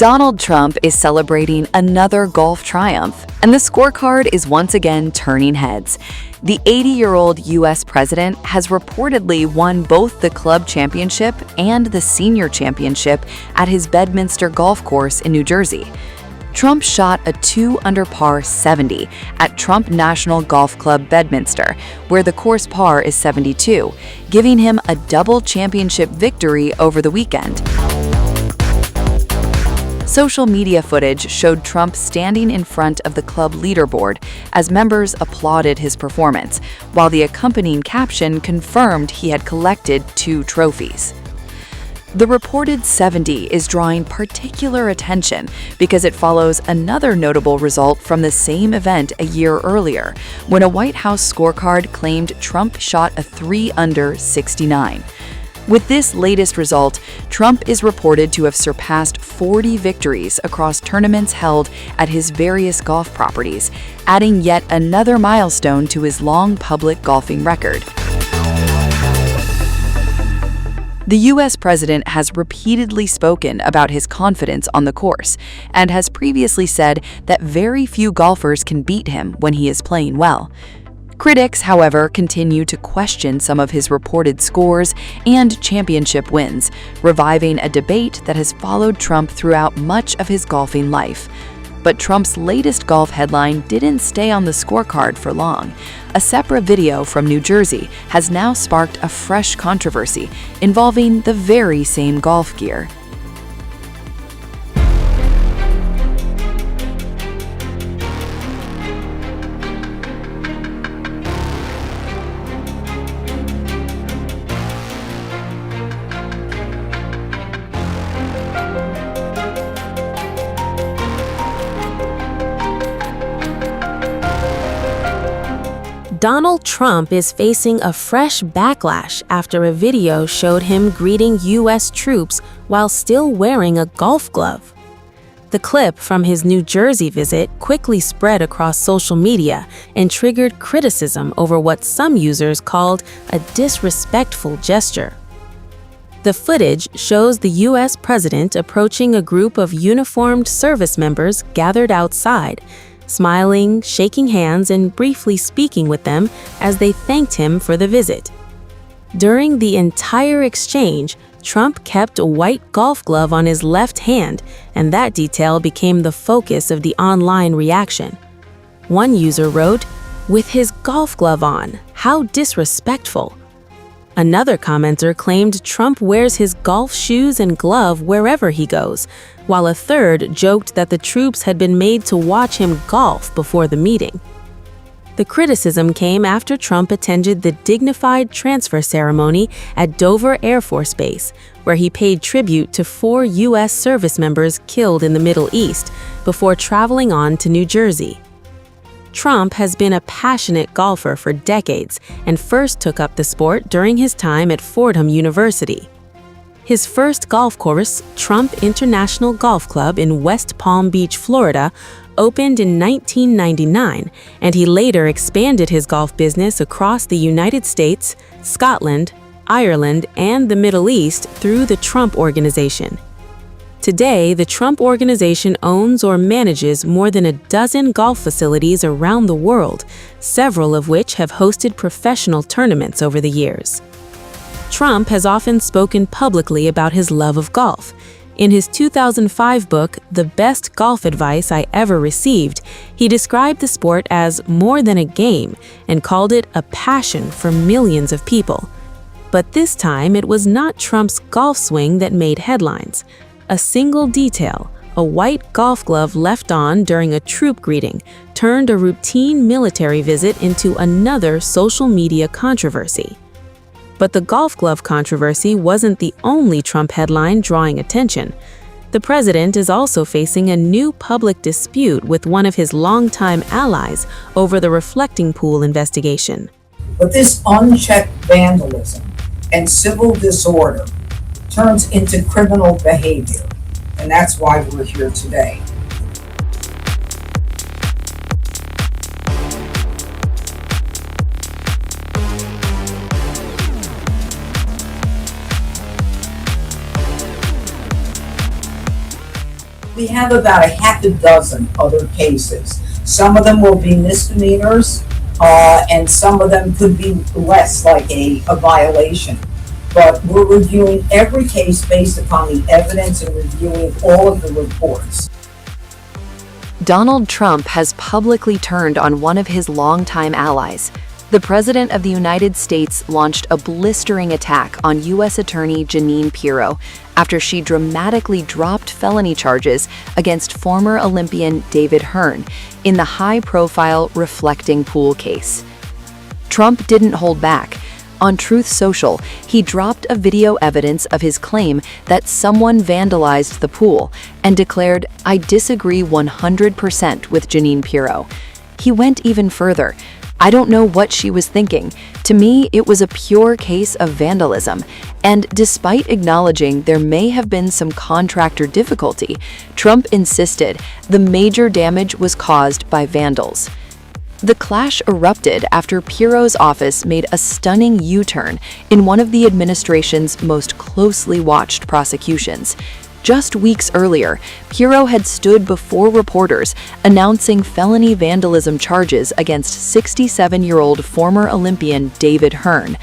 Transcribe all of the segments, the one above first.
Donald Trump is celebrating another golf triumph, and the scorecard is once again turning heads. The 80-year-old U.S. president has reportedly won both the club championship and the senior championship at his Bedminster golf course in New Jersey. Trump shot a 2-under par 70 at Trump National Golf Club Bedminster, where the course par is 72, giving him a double championship victory over the weekend. Social media footage showed Trump standing in front of the club leaderboard as members applauded his performance, while the accompanying caption confirmed he had collected 2 trophies. The reported 70 is drawing particular attention because it follows another notable result from the same event a year earlier, when a White House scorecard claimed Trump shot a 3-under 69. With this latest result, Trump is reported to have surpassed 40 victories across tournaments held at his various golf properties, adding yet another milestone to his long public golfing record. The U.S. president has repeatedly spoken about his confidence on the course and has previously said that very few golfers can beat him when he is playing well. Critics, however, continue to question some of his reported scores and championship wins, reviving a debate that has followed Trump throughout much of his golfing life. But Trump's latest golf headline didn't stay on the scorecard for long. A separate video from New Jersey has now sparked a fresh controversy involving the very same golf gear. Donald Trump is facing a fresh backlash after a video showed him greeting U.S. troops while still wearing a golf glove. The clip from his New Jersey visit quickly spread across social media and triggered criticism over what some users called a disrespectful gesture. The footage shows the U.S. president approaching a group of uniformed service members gathered outside, smiling, shaking hands, and briefly speaking with them as they thanked him for the visit. During the entire exchange, Trump kept a white golf glove on his left hand, and that detail became the focus of the online reaction. One user wrote, "With his golf glove on, how disrespectful." Another commenter claimed Trump wears his golf shoes and glove wherever he goes, while a third joked that the troops had been made to watch him golf before the meeting. The criticism came after Trump attended the dignified transfer ceremony at Dover Air Force Base, where he paid tribute to 4 U.S. service members killed in the Middle East before traveling on to New Jersey. Trump has been a passionate golfer for decades and first took up the sport during his time at Fordham University. His first golf course, Trump International Golf Club in West Palm Beach, Florida, opened in 1999, and he later expanded his golf business across the United States, Scotland, Ireland, and the Middle East through the Trump Organization. Today, the Trump Organization owns or manages more than a dozen golf facilities around the world, several of which have hosted professional tournaments over the years. Trump has often spoken publicly about his love of golf. In his 2005 book, The Best Golf Advice I Ever Received, he described the sport as more than a game and called it a passion for millions of people. But this time, it was not Trump's golf swing that made headlines. A single detail, a white golf glove left on during a troop greeting, turned a routine military visit into another social media controversy. But the golf glove controversy wasn't the only Trump headline drawing attention. The president is also facing a new public dispute with one of his longtime allies over the reflecting pool investigation. But this unchecked vandalism and civil disorder turns into criminal behavior, and that's why we're here today. We have about a half a dozen other cases. Some of them will be misdemeanors, and some of them could be less, like a violation. But we're reviewing every case based upon the evidence and reviewing all of the reports. Donald Trump has publicly turned on one of his longtime allies. The President of the United States launched a blistering attack on U.S. Attorney Jeanine Pirro after she dramatically dropped felony charges against former Olympian David Hearn in the high-profile Reflecting Pool case. Trump didn't hold back. On Truth Social, he dropped a video evidence of his claim that someone vandalized the pool and declared, "I disagree 100% with Jeanine Pirro." He went even further. "I don't know what she was thinking. To me, it was a pure case of vandalism." And despite acknowledging there may have been some contractor difficulty, Trump insisted the major damage was caused by vandals. The clash erupted after Pirro's office made a stunning U-turn in one of the administration's most closely watched prosecutions. Just weeks earlier, Pirro had stood before reporters announcing felony vandalism charges against 67-year-old former Olympian David Hearn.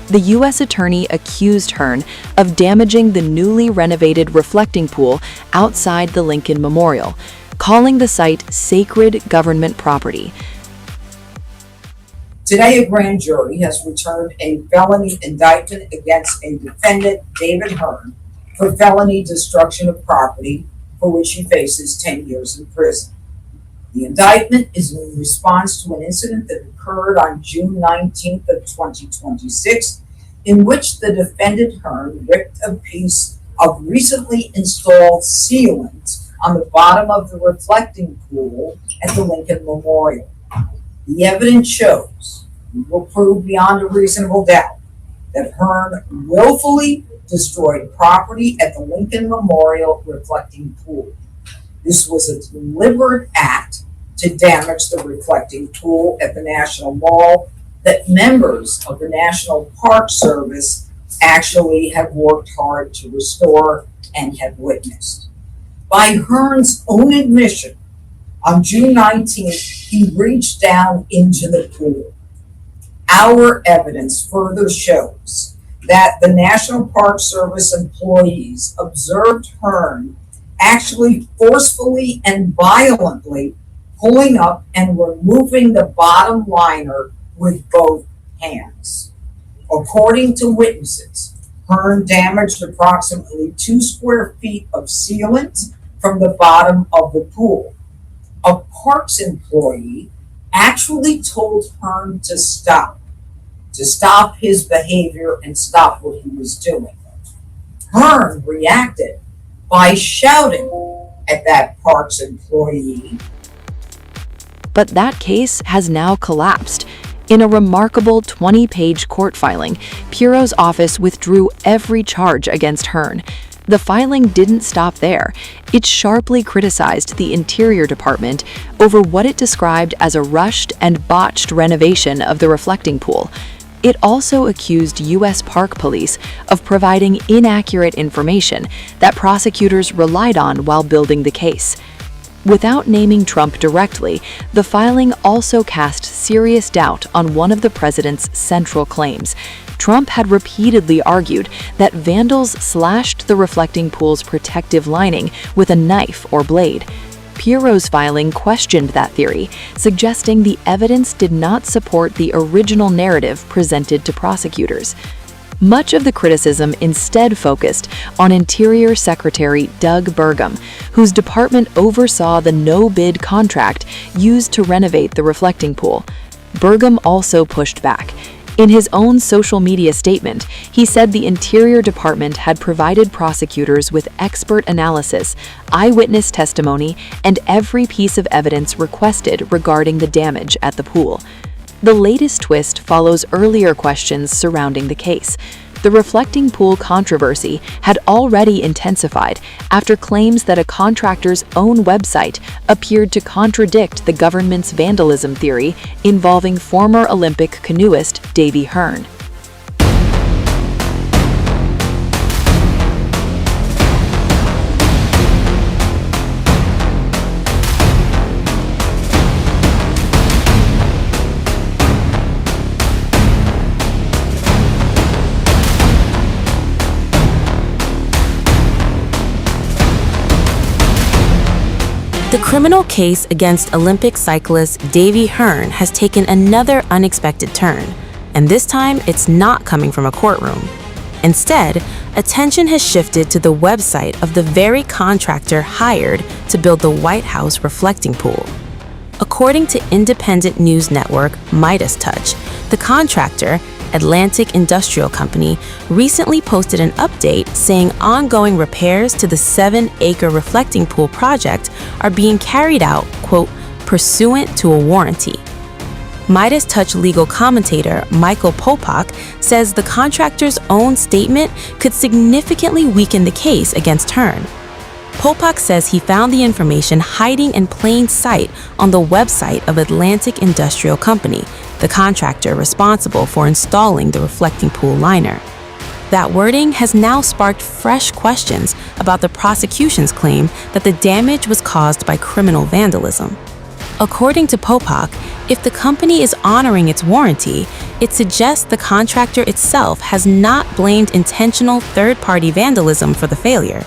The U.S. attorney accused Hearn of damaging the newly renovated reflecting pool outside the Lincoln Memorial, calling the site sacred government property. Today, a grand jury has returned a felony indictment against a defendant, David Hearn, for felony destruction of property, for which he faces 10 years in prison. The indictment is in response to an incident that occurred on June 19th of 2026, in which the defendant Hearn ripped a piece of recently installed sealant on the bottom of the reflecting pool at the Lincoln Memorial. The evidence shows, we will prove beyond a reasonable doubt, that Hearn willfully destroyed property at the Lincoln Memorial reflecting pool. This was a deliberate act to damage the reflecting pool at the National Mall that members of the National Park Service actually have worked hard to restore and have witnessed. By Hearn's own admission, on June 19th, he reached down into the pool. Our evidence further shows that the National Park Service employees observed Hearn actually forcefully and violently pulling up and removing the bottom liner with both hands. According to witnesses, Hearn damaged approximately 2 square feet of sealant from the bottom of the pool. A parks employee actually told Hearn to stop his behavior and stop what he was doing. Hearn reacted by shouting at that parks employee. But that case has now collapsed. In a remarkable 20-page court filing, Pirro's office withdrew every charge against Hearn. The filing didn't stop there. It sharply criticized the Interior Department over what it described as a rushed and botched renovation of the reflecting pool. It also accused U.S. Park Police of providing inaccurate information that prosecutors relied on while building the case. Without naming Trump directly, the filing also cast serious doubt on one of the president's central claims. Trump had repeatedly argued that vandals slashed the reflecting pool's protective lining with a knife or blade. Pirro's filing questioned that theory, suggesting the evidence did not support the original narrative presented to prosecutors. Much of the criticism instead focused on Interior Secretary Doug Burgum, whose department oversaw the no-bid contract used to renovate the reflecting pool. Burgum also pushed back. In his own social media statement, he said the Interior Department had provided prosecutors with expert analysis, eyewitness testimony, and every piece of evidence requested regarding the damage at the pool. The latest twist follows earlier questions surrounding the case. The reflecting pool controversy had already intensified after claims that a contractor's own website appeared to contradict the government's vandalism theory involving former Olympic canoeist Davy Hearn. The criminal case against Olympic cyclist Davy Hearn has taken another unexpected turn, and this time it's not coming from a courtroom. Instead, attention has shifted to the website of the very contractor hired to build the White House reflecting pool. According to independent news network Midas Touch, the contractor, Atlantic Industrial Company, recently posted an update saying ongoing repairs to the 7-acre reflecting pool project are being carried out, quote, pursuant to a warranty. Midas Touch legal commentator Michael Popak says the contractor's own statement could significantly weaken the case against Hearn. Popak says he found the information hiding in plain sight on the website of Atlantic Industrial Company, the contractor responsible for installing the reflecting pool liner. That wording has now sparked fresh questions about the prosecution's claim that the damage was caused by criminal vandalism. According to Popak, if the company is honoring its warranty, it suggests the contractor itself has not blamed intentional third-party vandalism for the failure.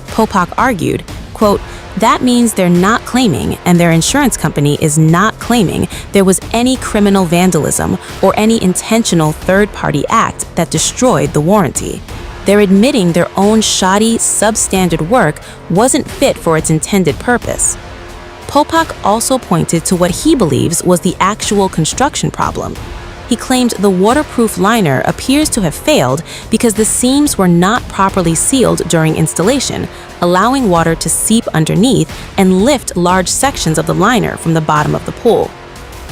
Popak argued, quote, that means they're not claiming, and their insurance company is not claiming, there was any criminal vandalism or any intentional third-party act that destroyed the warranty. They're admitting their own shoddy, substandard work wasn't fit for its intended purpose. Popak also pointed to what he believes was the actual construction problem. He claimed the waterproof liner appears to have failed because the seams were not properly sealed during installation, allowing water to seep underneath and lift large sections of the liner from the bottom of the pool.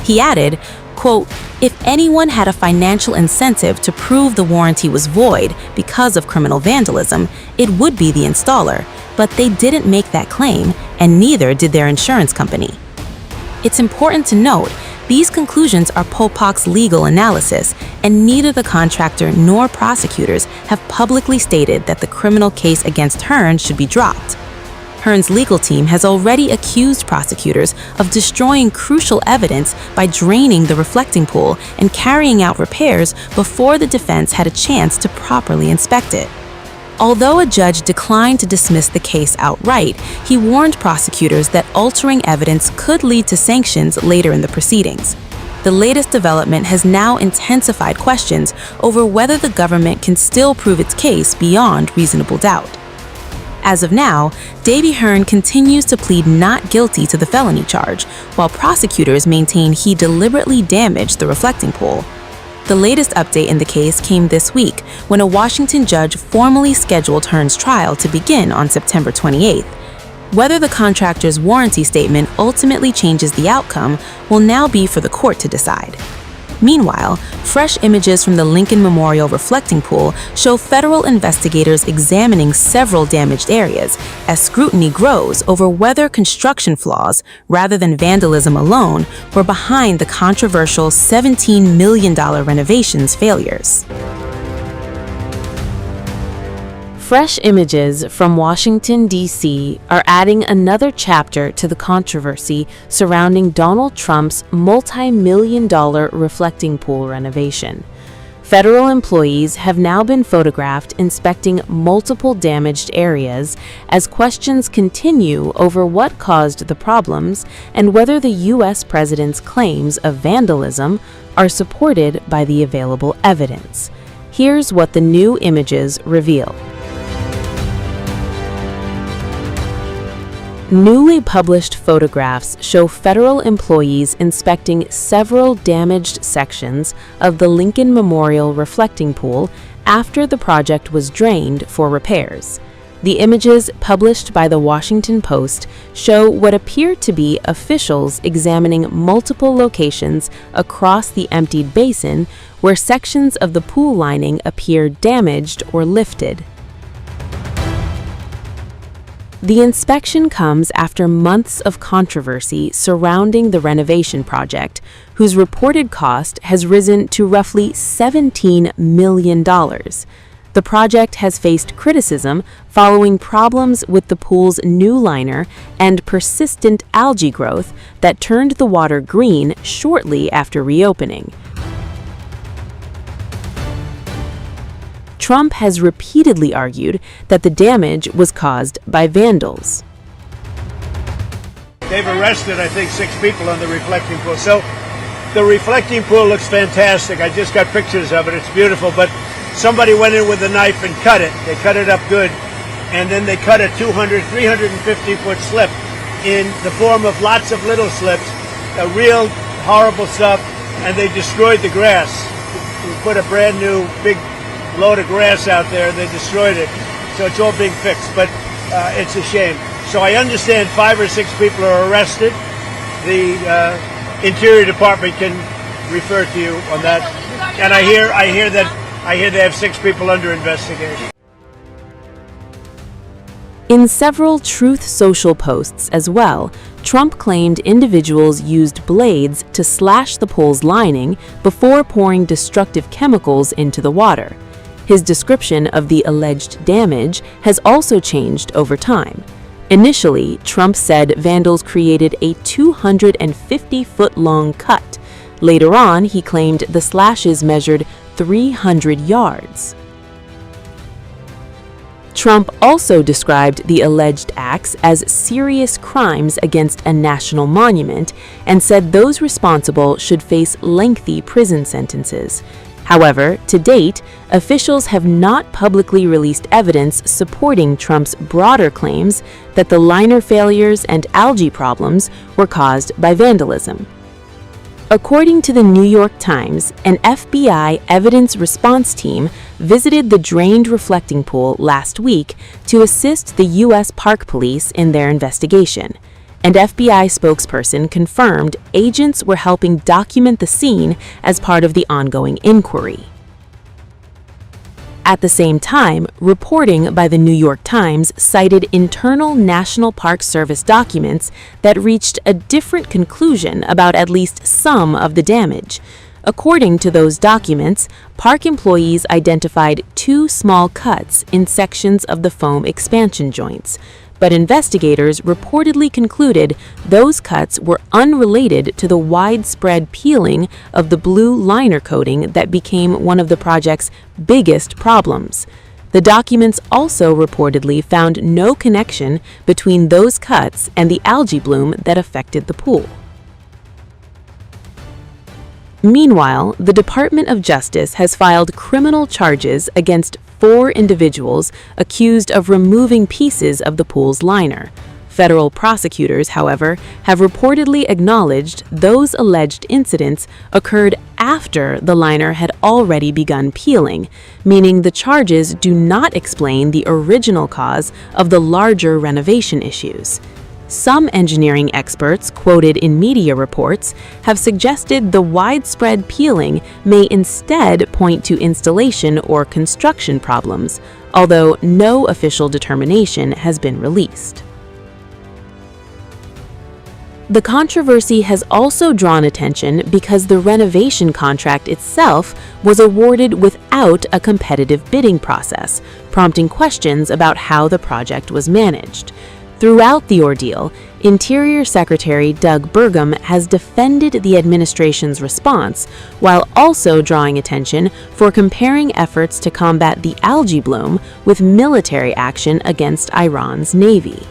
He added, quote, if anyone had a financial incentive to prove the warranty was void because of criminal vandalism, it would be the installer, but they didn't make that claim, and neither did their insurance company. It's important to note, these conclusions are Popak's legal analysis, and neither the contractor nor prosecutors have publicly stated that the criminal case against Hearn should be dropped. Hearn's legal team has already accused prosecutors of destroying crucial evidence by draining the reflecting pool and carrying out repairs before the defense had a chance to properly inspect it. Although a judge declined to dismiss the case outright, he warned prosecutors that altering evidence could lead to sanctions later in the proceedings. The latest development has now intensified questions over whether the government can still prove its case beyond reasonable doubt. As of now, Davy Hearn continues to plead not guilty to the felony charge, while prosecutors maintain he deliberately damaged the reflecting pool. The latest update in the case came this week when a Washington judge formally scheduled Hearn's trial to begin on September 28th. Whether the contractor's warranty statement ultimately changes the outcome will now be for the court to decide. Meanwhile, fresh images from the Lincoln Memorial reflecting pool show federal investigators examining several damaged areas as scrutiny grows over whether construction flaws, rather than vandalism alone, were behind the controversial $17 million renovation's failures. Fresh images from Washington, D.C. are adding another chapter to the controversy surrounding Donald Trump's multi-million-dollar reflecting pool renovation. Federal employees have now been photographed inspecting multiple damaged areas as questions continue over what caused the problems and whether the U.S. president's claims of vandalism are supported by the available evidence. Here's what the new images reveal. Newly published photographs show federal employees inspecting several damaged sections of the Lincoln Memorial reflecting pool after the project was drained for repairs. The images published by the Washington Post show what appear to be officials examining multiple locations across the emptied basin where sections of the pool lining appear damaged or lifted. The inspection comes after months of controversy surrounding the renovation project, whose reported cost has risen to roughly $17 million. The project has faced criticism following problems with the pool's new liner and persistent algae growth that turned the water green shortly after reopening. Trump has repeatedly argued that the damage was caused by vandals. they've arrested, I think, 6 people on the reflecting pool. So the reflecting pool looks fantastic. I just got pictures of it. It's beautiful. But somebody went in with a knife and cut it. They cut it up good. And then they cut a 350-foot slip in the form of lots of little slips, real horrible stuff, and they destroyed the grass. We put a brand new big load of grass out there, they destroyed it. So it's all being fixed, but it's a shame. So I understand 5 or 6 people are arrested. The Interior Department can refer to you on that. And I hear they have 6 people under investigation. In several Truth Social posts as well, Trump claimed individuals used blades to slash the pool's lining before pouring destructive chemicals into the water. His description of the alleged damage has also changed over time. Initially, Trump said vandals created a 250-foot-long cut. Later on, he claimed the slashes measured 300 yards. Trump also described the alleged acts as serious crimes against a national monument and said those responsible should face lengthy prison sentences. However, to date, officials have not publicly released evidence supporting Trump's broader claims that the liner failures and algae problems were caused by vandalism. According to the New York Times, an FBI evidence response team visited the drained reflecting pool last week to assist the U.S. Park Police in their investigation. And FBI spokesperson confirmed agents were helping document the scene as part of the ongoing inquiry. At the same time, reporting by the New York Times cited internal National Park Service documents that reached a different conclusion about at least some of the damage. According to those documents, park employees identified 2 small cuts in sections of the foam expansion joints, but investigators reportedly concluded those cuts were unrelated to the widespread peeling of the blue liner coating that became one of the project's biggest problems. The documents also reportedly found no connection between those cuts and the algae bloom that affected the pool. Meanwhile, the Department of Justice has filed criminal charges against 4 individuals accused of removing pieces of the pool's liner. Federal prosecutors, however, have reportedly acknowledged those alleged incidents occurred after the liner had already begun peeling, meaning the charges do not explain the original cause of the larger renovation issues. Some engineering experts quoted in media reports have suggested the widespread peeling may instead point to installation or construction problems, although no official determination has been released. The controversy has also drawn attention because the renovation contract itself was awarded without a competitive bidding process, prompting questions about how the project was managed. Throughout the ordeal, Interior Secretary Doug Burgum has defended the administration's response while also drawing attention for comparing efforts to combat the algae bloom with military action against Iran's navy.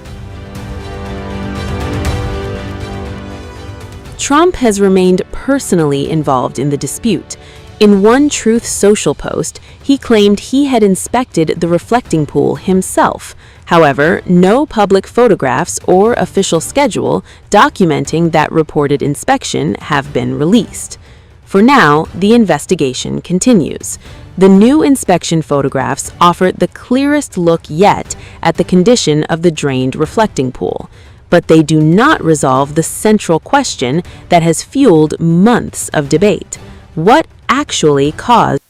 Trump has remained personally involved in the dispute. In one Truth Social post, he claimed he had inspected the reflecting pool himself. However, no public photographs or official schedule documenting that reported inspection have been released. For now, the investigation continues. The new inspection photographs offer the clearest look yet at the condition of the drained reflecting pool, but they do not resolve the central question that has fueled months of debate. What actually caused